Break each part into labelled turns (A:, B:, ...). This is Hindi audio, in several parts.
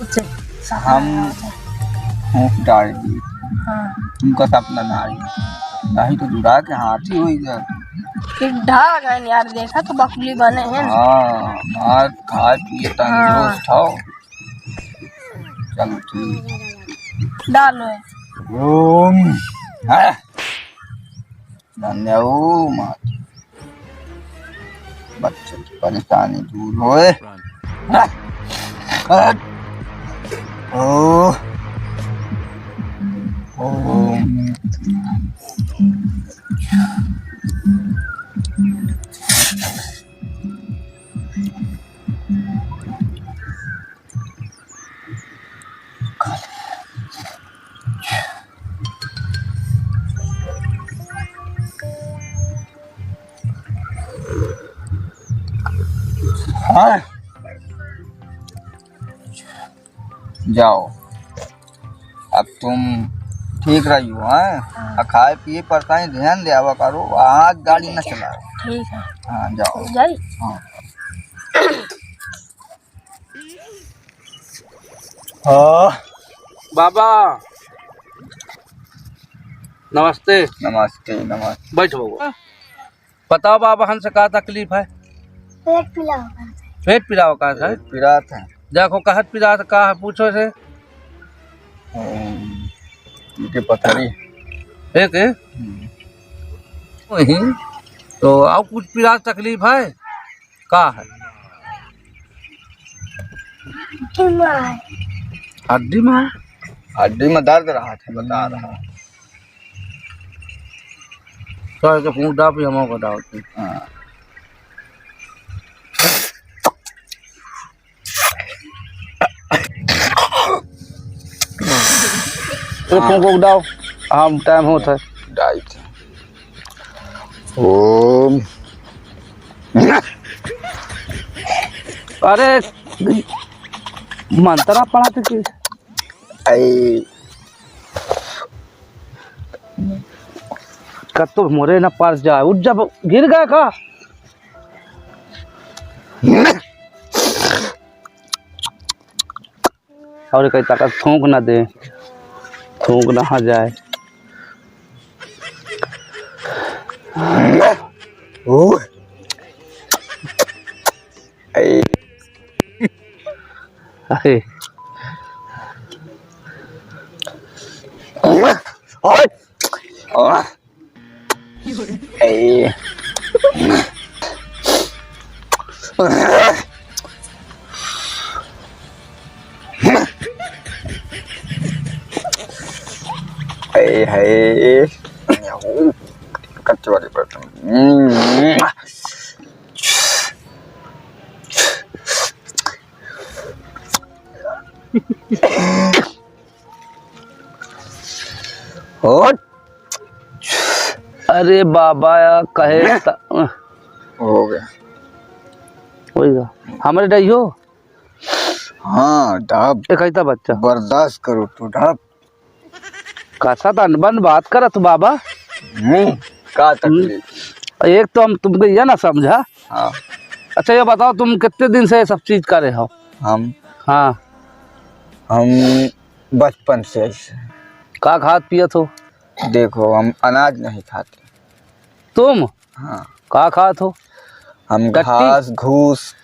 A: हम डाल दी तुमका सपना नारी नहीं तो जुड़ा के हाथी हुई गया
B: यार देखा तो बकुली बने हैं।
A: हाँ भात खा पिए तंदुरुस्त हो। चलो ठीक
B: डालो
A: ओम धन्य माता बच्चे की परेशानी दूर होए। हाँ जाओ अब तुम ठीक रही हो। हाँ खाए पिए पर कहीं ध्यान देवा करो आज गाड़ी न चलाओ।
B: ठीक है
A: हाँ जाओ
B: जाई।
A: हाँ हाँ
C: बाबा नमस्ते।
A: नमस्ते नमस्ते
C: बैठो बाबा। बताओ बाबा हमसे क्या तकलीफ है?
B: पेट पीला
C: पेट पीड़ा का है।
A: पिरात है
C: देखो कहत पीड़ा का है पूछो से
A: उनके पथरी
C: एक है वही तो और कुछ पीड़ा तकलीफ है का है? हड्डी में है।
A: हड्डी में दर्द रहा था बता रहा।
C: तो के पूछ डाप हम को डालते।
A: हाँ
C: को डाओ हम टाइम होता है
A: डाइट ओम
C: अरे मंत्रा पढ़ाते कि
A: आई
C: कत्तो मोरे ना पास जाए उठ जब गिर गया का और कहीं ताकत थूक ना दे थूक ना जाए।
A: ओ आई
C: अरे
A: और आई Hey, hey. Kacau di belakang. और
C: अरे बाबा कहे
A: हो गया
C: होगा हमारे डई हो।
A: हाँ डाब
C: कहता बच्चा
A: बर्दाश्त करो तो डाब
C: कैसा अनबन बात करा तू बाबा।
A: का तकलीफ
C: एक तो हम तुमको ये ना समझा।
A: हाँ
C: अच्छा ये बताओ तुम कितने दिन से सब चीज करे हो?
A: हम
C: हाँ
A: हम बचपन से ऐसे
C: का खात पियत हो?
A: देखो हम अनाज नहीं खाते।
C: तुम
A: हाँ
C: का खात हो?
A: हम
C: गट्टी?
A: घास घूस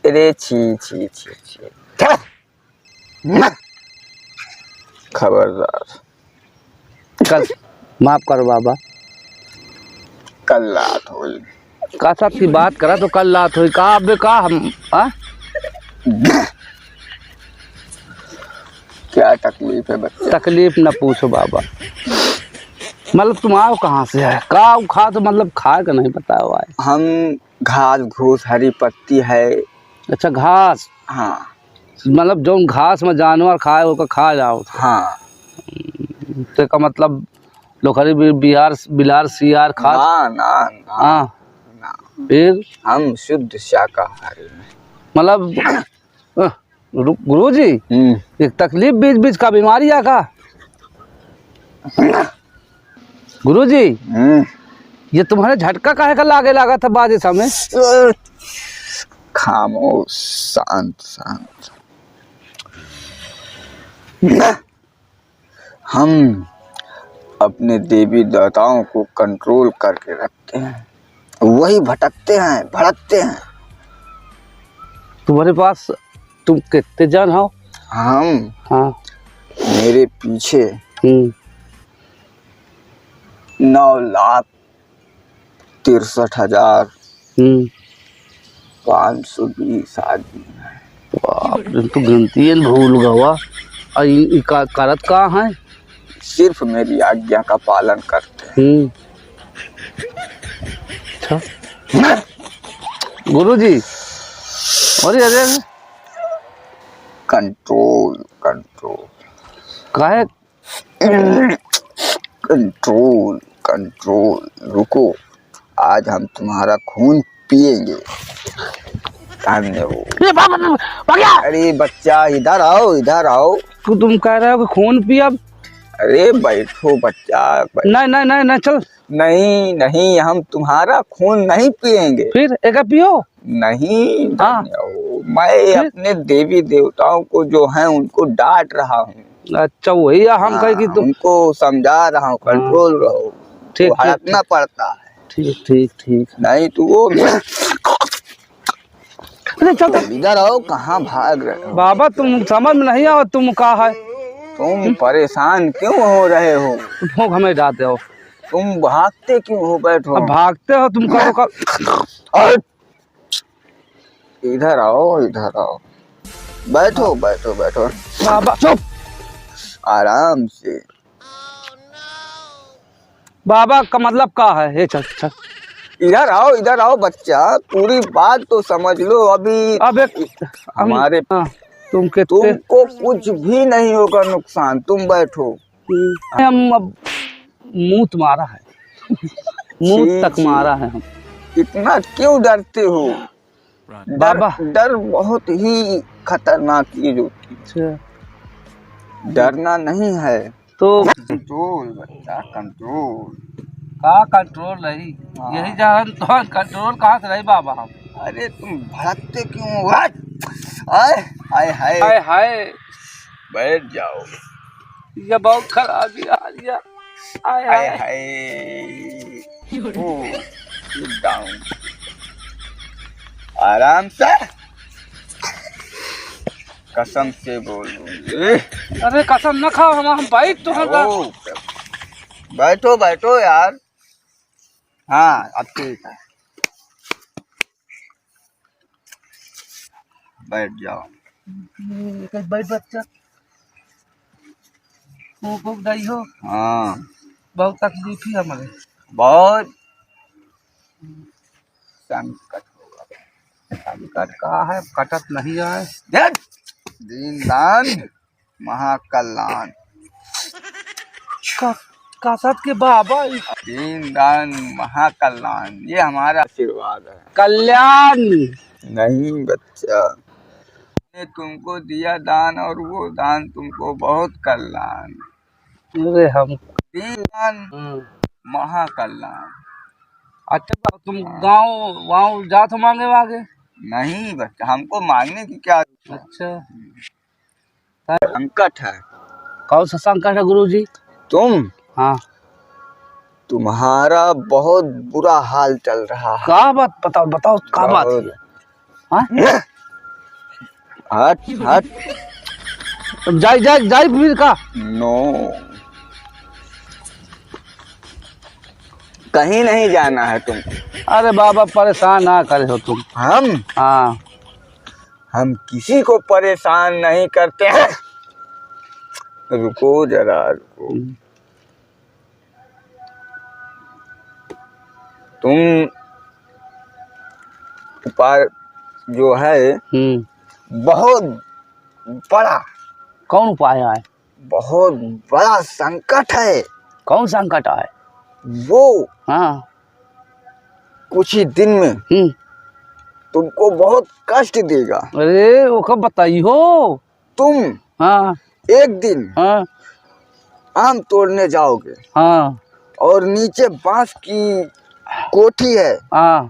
A: अरे छी छी छी छी खबरदार
C: कल माफ करो बाबा
A: कल रात हुई
C: का साथ की बात करा तो कल रात हुई का अबे का हम आ?
A: क्या तकलीफ है बच्चे?
C: तकलीफ न पूछो बाबा। मतलब तुम आओ कहाँ से है का खा तो मतलब खा का नहीं पता हुआ है।
A: हम घास घूस हरी पत्ती है।
C: अच्छा घास
A: हाँ
C: मतलब जो घास में जानवर खाए वो खा जाओ।
A: हाँ
C: तो का मतलब लोखरी बिहार बिलार सियार खा
A: ना ना ना,
C: हाँ
A: ना।
C: फिर
A: हम शुद्ध शाकाहारी में
C: मतलब गुरुजी एक तकलीफ बीच बीच का बीमारी है का गुरुजी? ये तुम्हारे झटका काहे का लागे लगा था बाजे समय?
A: खामोश शांत शांत हम अपने देवी देवताओं को कंट्रोल करके रखते हैं, वही भटकते हैं, भड़कते हैं।
C: तुम्हारे पास तुम कितने जन हो?
A: हम,
C: हाँ।
A: मेरे पीछे 9,63,520 आदमी हैं।
C: बाप रे, तो गिनती है भूल गवा। करत कहाँ है?
A: सिर्फ मेरी आज्ञा का पालन करते हैं।
C: अच्छा गुरुजी, अरे अरे
A: कंट्रोल कंट्रोल
C: काहे?
A: Control control. रुको, आज हम तुम्हारा खून पिएंगे। अरे बच्चा, इधर आओ, इधर आओ।
C: तो तुम कह रहे हो कि खून पिया?
A: अरे बैठो बच्चा, बैठो।
C: नहीं नहीं नहीं नहीं, चल।
A: नहीं नहीं, हम तुम्हारा खून नहीं पिएंगे।
C: फिर एक पियो।
A: नहीं,
C: हाँ।
A: मैं अपने देवी देवताओं को जो है उनको डांट रहा हूँ।
C: अच्छा वही हम कहे कि तुम
A: उनको समझा रहा हूँ, कंट्रोल रहो।
C: ठीक,
A: तो हड़कना पड़ता है।
C: ठीक ठीक ठीक।
A: नहीं तो वो
C: चल
A: इधर आओ, कहाँ भाग रहे हो?
C: बाबा तुम समझ में नहीं आओ, तुम कहा है?
A: तुम परेशान क्यों हो रहे हो?
C: भोग हमें डालते हो,
A: तुम भागते क्यों हो? बैठो।
C: अब भागते हो तुम करो
A: इधर आओ, इधर आओ। बैठो बैठो बैठो।
C: बाबा चुप,
A: आराम से।
C: बाबा का मतलब क्या है? ये चल चल,
A: इधर आओ, इधर आओ बच्चा, पूरी बात तो समझ लो। अभी
C: अब एक
A: हमारे तुमको कुछ भी नहीं होगा नुकसान, तुम बैठो।
C: हम अब मुंह तुम्हारा है, मुंह तक मारा है हम।
A: इतना क्यों डरते हो?
C: बाबा
A: डर बहुत ही खतरनाक चीज होती है, डरना नहीं है।
C: तो
A: कंट्रोल बच्चा, कंट्रोल।
C: का कंट्रोल नहीं, यही जान तो कंट्रोल कहाँ से रही बाबा हम?
A: अरे तुम भड़कते क्यों हो? आए हाय हाय
C: हाय हाय,
A: बैठ जाओ।
C: ये बहुत खराबी आ रही है। हाय
A: हाय
C: हाय
A: हाय। Sit down। आराम से, कसम से बोल दूंगी।
C: अरे कसम न खाओ, हम बैठ तो हम।
A: बैठो बैठो यार। हाँ अब ठीक है, बैठ जाओ।
C: बैठ बच्चा, खूब गई हो।
A: हाँ
C: बहुत तकलीफ ही हमारे,
A: बहुत संकट होगा।
C: संकट का है, कटत नहीं है।
A: दीन दान महाकल्याण।
C: कसत के बाबा,
A: दीन दान महाकल्याण, ये हमारा आशीर्वाद है।
C: कल्याण
A: नहीं बच्चा, ने तुमको दिया दान और वो दान तुमको बहुत कल्याण।
C: अरे हम
A: दीन दान महाकल्याण।
C: अच्छा तुम गाँव वाँव जात हो मांगे वागे?
A: नहीं बच्चा, हमको मांगने की क्या।
C: अच्छा
A: संकट है।
C: कौन सा संकट है गुरुजी?
A: तुम,
C: हाँ,
A: तुम्हारा बहुत बुरा हाल चल रहा है।
C: क्या बात? बताओ बताओ, क्या बात है? हाँ?
A: हट हट।
C: जाई जाई जाई फिर का?
A: नो, कहीं नहीं जाना है तुम।
C: अरे बाबा परेशान ना करे हो तुम।
A: हम,
C: हाँ,
A: हम किसी को परेशान नहीं करते हैं। रुको जरा, रुको। तुम ऊपर जो है बहुत बड़ा,
C: कौन उपाय है?
A: बहुत बड़ा संकट है।
C: कौन संकट है?
A: वो
C: हाँ,
A: कुछ ही दिन में तुमको बहुत कष्ट देगा।
C: अरे वो कब बताई हो?
A: तुम
C: हाँ
A: एक दिन
C: हाँ
A: आम तोड़ने जाओगे,
C: हाँ
A: और नीचे बांस की कोठी है,
C: हाँ,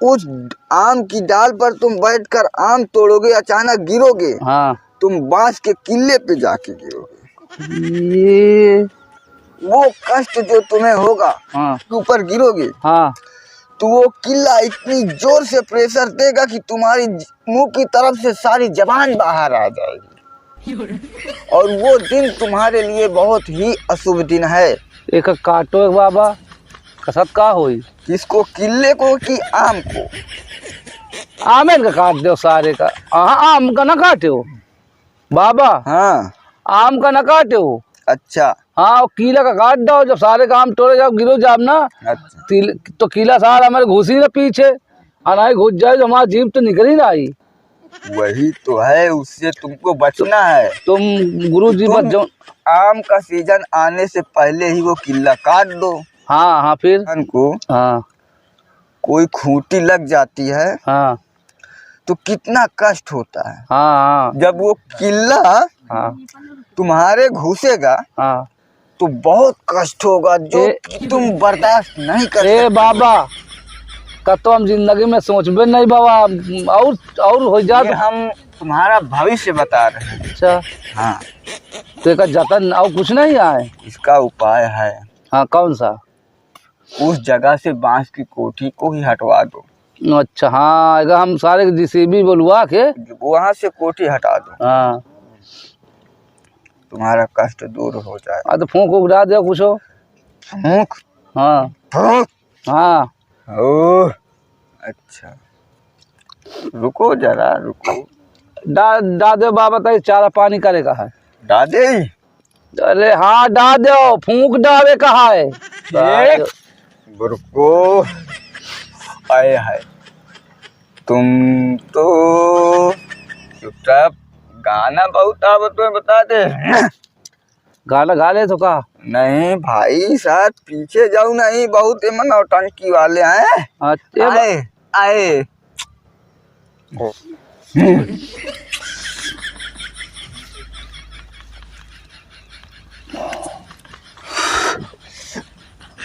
A: उस आम की डाल पर तुम बैठकर आम तोड़ोगे, अचानक गिरोगे,
C: हाँ,
A: तो तुम बांस के किले पे जाके गिरोगे।
C: ये
A: वो कष्ट जो तुम्हें होगा,
C: हाँ
A: ऊपर गिरोगे
C: हाँ
A: तो वो किला इतनी जोर से प्रेशर देगा कि तुम्हारी मुंह की तरफ से सारी जबान बाहर आ जाएगी, और वो दिन तुम्हारे लिए बहुत ही अशुभ दिन है।
C: एक काटो एक बाबा कसत का होई
A: किसको, किले को कि आम को?
C: आमेन का काट दो सारे का। हाँ आम का ना काटे हो बाबा,
A: हाँ
C: आम का ना काटे हो।
A: अच्छा
C: हाँ और कीला का काट दो, जब सारे काम तोड़े जाओ गिरो जाओ ना
A: अच्छा।
C: तो कीला सारा हमारे घुसी ना पीछे, अनाई घुस जाए तो हमारा जीप तो निकल ही ना आई।
A: वही तो है, उससे तुमको बचना है।
C: तुम गुरु जी बच जाओ।
A: आम का सीजन आने से पहले ही वो किला काट दो।
C: हाँ हाँ फिर
A: को
C: हाँ
A: कोई खूंटी लग जाती है
C: हाँ
A: तो कितना कष्ट होता है।
C: हाँ हाँ
A: जब वो किला
C: हाँ
A: तुम्हारे घुसेगा
C: हाँ।
A: तो बहुत कष्ट होगा जो कि तुम बर्दाश्त नहीं कर
C: ए
A: सकते।
C: बाबा का तो हम जिंदगी में सोचबे नहीं बाबा, और हो
A: ये
C: जात।
A: हम तुम्हारा भविष्य बता रहे हैं।
C: अच्छा
A: हाँ,
C: तो एक जतन और कुछ नहीं आए।
A: इसका उपाय है,
C: हाँ कौन सा?
A: उस जगह से बांस की कोठी को ही हटवा दो।
C: अच्छा हाँ अगर हम सारे जेसीबी बोलवा के
A: वहां से कोठी हटा दो,
C: हाँ
A: तुम्हारा कष्ट दूर हो जाए।
C: तो फूंक उड़ा दो कुछ हो।
A: फूंक
C: हाँ
A: फूंक।
C: हाँ
A: ओह अच्छा, रुको जरा रुको।
C: डा दो बाबा, तो चारा पानी करेगा है।
A: दादे
C: अरे हाँ डा दो, फूंक डाले कहा है।
A: रुको, आए हाय, तुम तो चुपचाप गाना बहुत आवत में बता दे।
C: गाना गा ले तो का?
A: नहीं भाई साहब पीछे जाऊ नहीं, बहुत एमन नौटंकी वाले हैं।
C: अच्छा
A: आए आए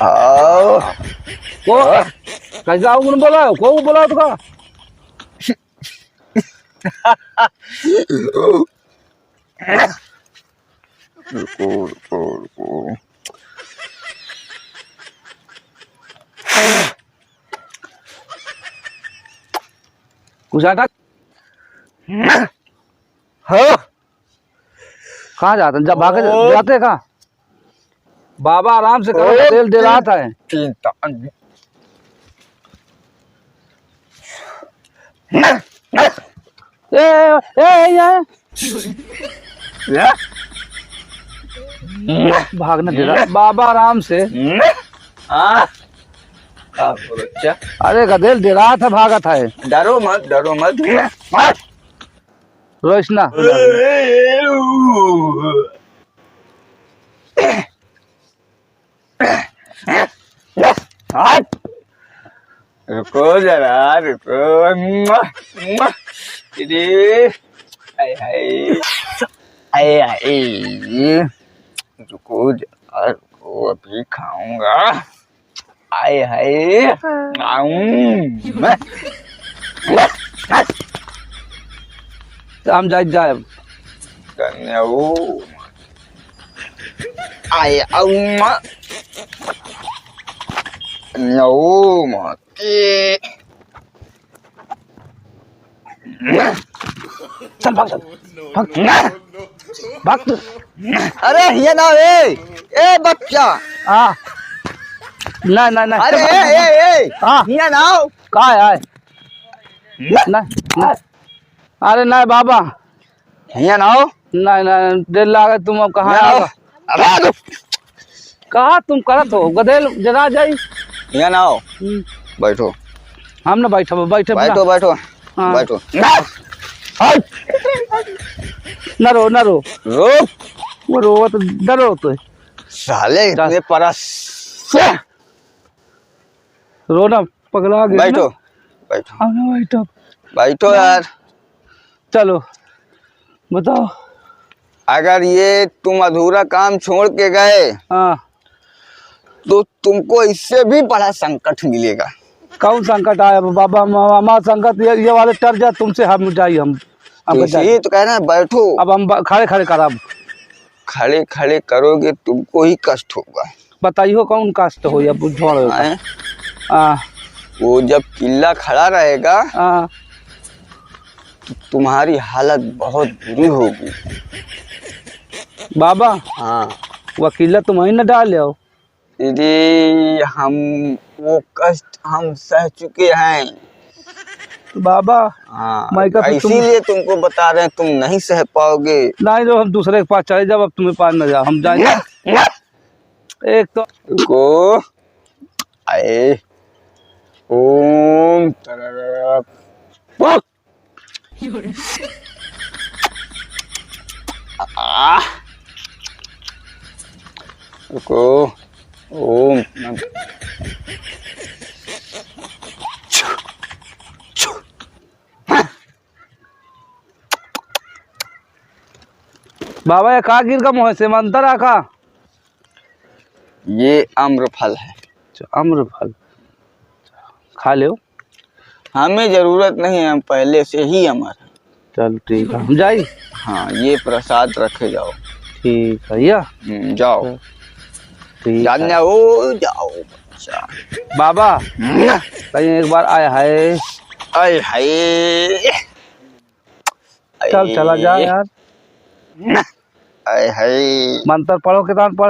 A: आओ।
C: को कैसा उन बोला को बोला तो का?
A: रुको रुको रुको।
C: कुछ आटा
A: हाँ
C: कहाँ जाते जब भागे जाते कहाँ? बाबा आराम से करो, तेल दे रहा था। भागने दे रहा बाबा आराम से। अरे गधेल दे रहा था, भागा था।
A: डरो मत डरो मत।
C: रोशना
A: रुको जरा रुको। हाय हाय हाय हाय, रुको जरा रुको, अभी खाऊंगा। आए हाय
C: हम जाए
A: आए आऊंगा
C: चल भाग भाग तू।
A: अरे ये ना ए बच्चा।
C: हाँ नहीं
A: अरे ए
C: हाँ
A: ये ना
C: कहाँ है? नहीं अरे नहीं बाबा,
A: ये ना
C: नहीं देर लागे। तुम अब कहाँ कहाँ तुम करत हो गधेल जरा जाई।
A: ये ना बैठो
C: हम ना बैठो बैठे
A: बैठो बैठो
C: हाँ।
A: बैठो।
C: न रो
A: रुक
C: वो रो तो डरो तो
A: साले इतने परस।
C: रोना पगला गया।
A: बैठो बैठो
C: हाँ ना बैठो
A: बैठो यार।
C: चलो बताओ।
A: अगर ये तुम अधूरा काम छोड़ के गए
C: हाँ
A: तो तुमको इससे भी बड़ा संकट मिलेगा।
C: कौन संकट आया बाबा? हमारा संकट ये वाले टर जाए तुमसे हम जाइए हम अब
A: इसलिए तो कहना है बैठो।
C: अब हम खड़े खड़े करब।
A: खड़े खड़े करोगे तुमको ही कष्ट होगा।
C: बताइयो कौन कष्ट हो या बुझो
A: हैं? वो जब किला खड़ा रहेगा तो तुम्हारी हालत बहुत बुरी होगी
C: बाबा।
A: हाँ
C: वकीला तुम ही न डाले हो।
A: यदि हम वो कष्ट हम सह चुके हैं
C: बाबा
A: हाँ,
C: मैं का तो
A: इसीलिए तुमको बता रहे हैं, तुम नहीं सह पाओगे।
C: नहीं तो हम दूसरे के पास चले जाओ, अब तुम्हें पास न जाओ, हम जाएंगे। एक तो
A: को आए ओम तररप रुको ओम
C: बाबा ये का गिर का मुँह से मंतर आका।
A: ये आम्र फल है।
C: अम्र फल खा लो।
A: हमें जरूरत नहीं है, हम पहले से ही अमर हैं।
C: चल ठीक है हम जाई।
A: हाँ ये प्रसाद रखे जाओ।
C: ठीक है या
A: जाओ
C: ठीक
A: जान
C: है।
A: जाओ जाओ बच्चा।
C: बाबा कहीं एक बार आया है।
A: आय हाय
C: चल चला जा यार।
A: आय हाय
C: मंत्र पढ़ो किताब पढ़।